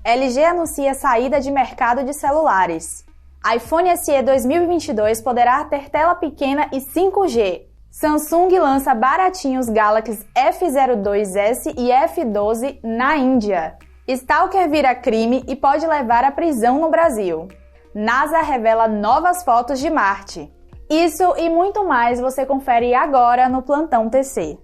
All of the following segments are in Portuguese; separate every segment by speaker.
Speaker 1: LG anuncia saída de mercado de celulares. iPhone SE 2022 poderá ter tela pequena e 5G. Samsung lança baratinhos Galaxy F02s e F12 na Índia. Stalker vira crime e pode levar à prisão no Brasil. NASA revela novas fotos de Marte. Isso e muito mais você confere agora no Plantão TC.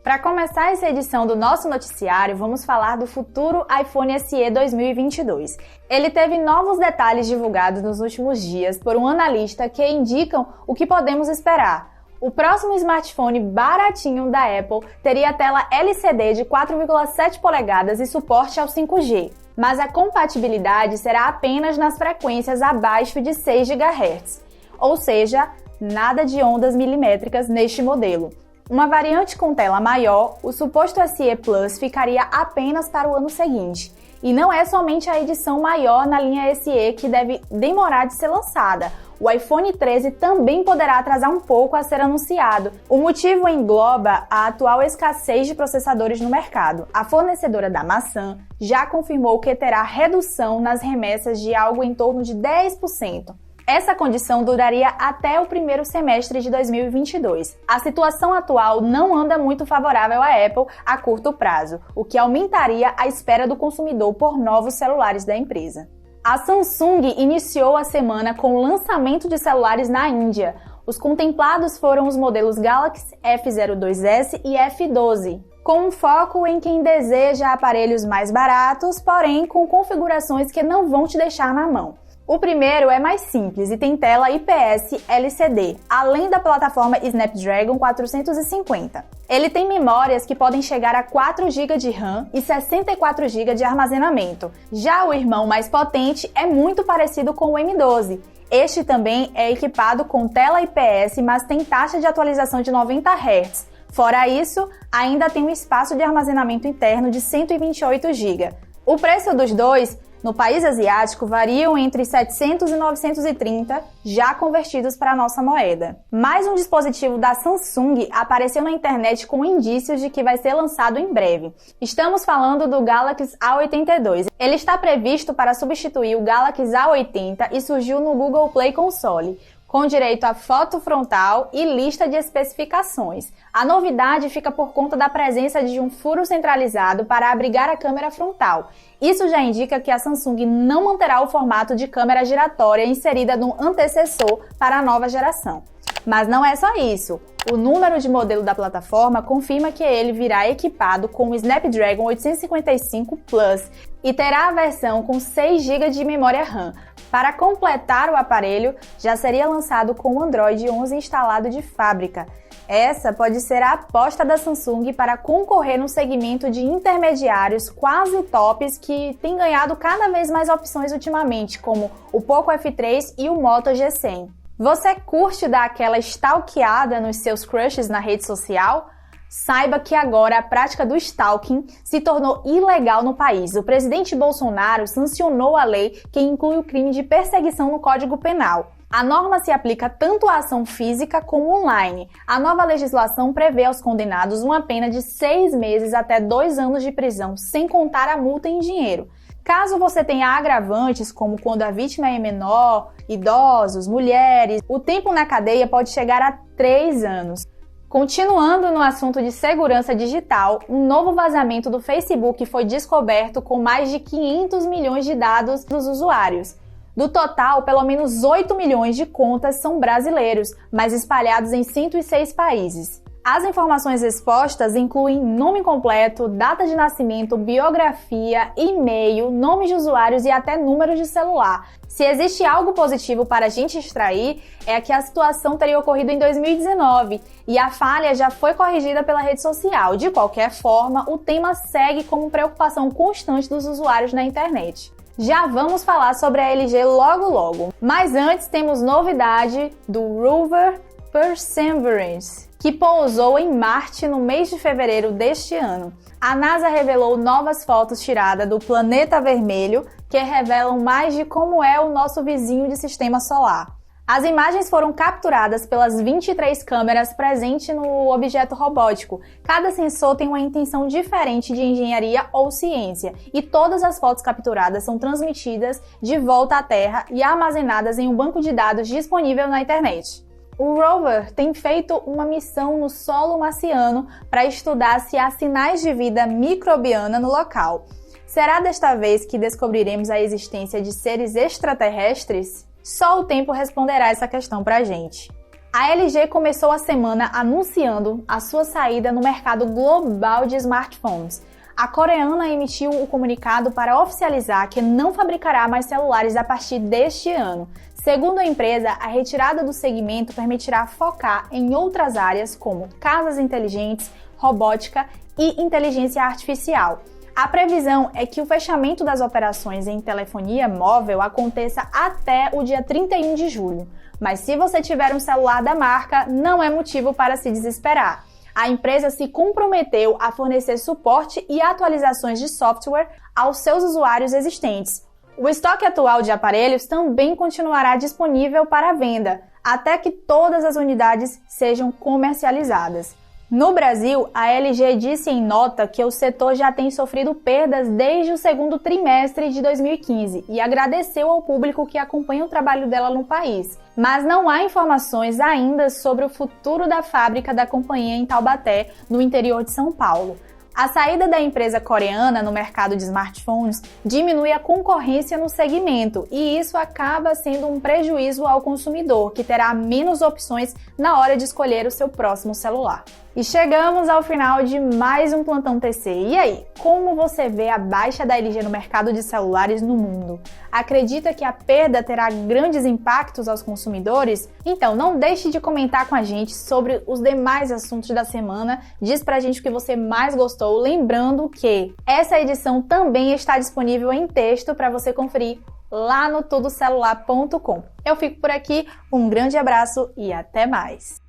Speaker 1: Para começar essa edição do nosso noticiário, vamos falar do futuro iPhone SE 2022. Ele teve novos detalhes divulgados nos últimos dias por um analista que indicam o que podemos esperar. O próximo smartphone baratinho da Apple teria tela LCD de 4,7 polegadas e suporte ao 5G, mas a compatibilidade será apenas nas frequências abaixo de 6 GHz, ou seja, nada de ondas milimétricas neste modelo. Uma variante com tela maior, o suposto SE Plus ficaria apenas para o ano seguinte. E não é somente a edição maior na linha SE que deve demorar de ser lançada. O iPhone 13 também poderá atrasar um pouco a ser anunciado. O motivo engloba a atual escassez de processadores no mercado. A fornecedora da maçã já confirmou que terá redução nas remessas de algo em torno de 10%. Essa condição duraria até o primeiro semestre de 2022. A situação atual não anda muito favorável à Apple a curto prazo, o que aumentaria a espera do consumidor por novos celulares da empresa. A Samsung iniciou a semana com o lançamento de celulares na Índia. Os contemplados foram os modelos Galaxy F02s e F12, com um foco em quem deseja aparelhos mais baratos, porém com configurações que não vão te deixar na mão. O primeiro é mais simples e tem tela IPS LCD, além da plataforma Snapdragon 450. Ele tem memórias que podem chegar a 4 GB de RAM e 64 GB de armazenamento. Já o irmão mais potente é muito parecido com o M12. Este também é equipado com tela IPS, mas tem taxa de atualização de 90 Hz. Fora isso, ainda tem um espaço de armazenamento interno de 128 GB. O preço dos dois no país asiático variam entre 700 e 930, já convertidos para a nossa moeda. Mais um dispositivo da Samsung apareceu na internet com indícios de que vai ser lançado em breve. Estamos falando do Galaxy A82. Ele está previsto para substituir o Galaxy A80 e surgiu no Google Play Console, com direito a foto frontal e lista de especificações. A novidade fica por conta da presença de um furo centralizado para abrigar a câmera frontal. Isso já indica que a Samsung não manterá o formato de câmera giratória inserida no antecessor para a nova geração. Mas não é só isso. O número de modelo da plataforma confirma que ele virá equipado com o Snapdragon 855 Plus e terá a versão com 6 GB de memória RAM. Para completar o aparelho, já seria lançado com o Android 11 instalado de fábrica. Essa pode ser a aposta da Samsung para concorrer no segmento de intermediários quase tops que tem ganhado cada vez mais opções ultimamente, como o Poco F3 e o Moto G100. Você curte dar aquela stalkeada nos seus crushes na rede social? Saiba que agora a prática do stalking se tornou ilegal no país. O presidente Bolsonaro sancionou a lei que inclui o crime de perseguição no Código Penal. A norma se aplica tanto à ação física como online. A nova legislação prevê aos condenados uma pena de 6 meses até 2 anos de prisão, sem contar a multa em dinheiro. Caso você tenha agravantes, como quando a vítima é menor, idosos, mulheres, o tempo na cadeia pode chegar a 3 anos. Continuando no assunto de segurança digital, um novo vazamento do Facebook foi descoberto com mais de 500 milhões de dados dos usuários. Do total, pelo menos 8 milhões de contas são brasileiros, mas espalhados em 106 países. As informações expostas incluem nome completo, data de nascimento, biografia, e-mail, nomes de usuários e até número de celular. Se existe algo positivo para a gente extrair, é que a situação teria ocorrido em 2019 e a falha já foi corrigida pela rede social. De qualquer forma, o tema segue como preocupação constante dos usuários na internet. Já vamos falar sobre a LG logo. Mas antes temos novidade do rover Perseverance, que pousou em Marte no mês de fevereiro deste ano. A NASA revelou novas fotos tiradas do planeta vermelho que revelam mais de como é o nosso vizinho de sistema solar. As imagens foram capturadas pelas 23 câmeras presentes no objeto robótico. Cada sensor tem uma intenção diferente de engenharia ou ciência, e todas as fotos capturadas são transmitidas de volta à Terra e armazenadas em um banco de dados disponível na internet. O rover tem feito uma missão no solo marciano para estudar se há sinais de vida microbiana no local. Será desta vez que descobriremos a existência de seres extraterrestres? Só o tempo responderá essa questão pra gente. A LG começou a semana anunciando a sua saída no mercado global de smartphones. A coreana emitiu o comunicado para oficializar que não fabricará mais celulares a partir deste ano. Segundo a empresa, a retirada do segmento permitirá focar em outras áreas como casas inteligentes, robótica e inteligência artificial. A previsão é que o fechamento das operações em telefonia móvel aconteça até o dia 31 de julho. Mas se você tiver um celular da marca, não é motivo para se desesperar. A empresa se comprometeu a fornecer suporte e atualizações de software aos seus usuários existentes. O estoque atual de aparelhos também continuará disponível para venda, até que todas as unidades sejam comercializadas. No Brasil, a LG disse em nota que o setor já tem sofrido perdas desde o segundo trimestre de 2015 e agradeceu ao público que acompanha o trabalho dela no país. Mas não há informações ainda sobre o futuro da fábrica da companhia em Taubaté, no interior de São Paulo. A saída da empresa coreana no mercado de smartphones diminui a concorrência no segmento e isso acaba sendo um prejuízo ao consumidor, que terá menos opções na hora de escolher o seu próximo celular. E chegamos ao final de mais um Plantão TC. E aí, como você vê a baixa da LG no mercado de celulares no mundo? Acredita que a perda terá grandes impactos aos consumidores? Então não deixe de comentar com a gente sobre os demais assuntos da semana. Diz pra gente o que você mais gostou. Lembrando que essa edição também está disponível em texto para você conferir lá no tudocelular.com. Eu fico por aqui, um grande abraço e até mais!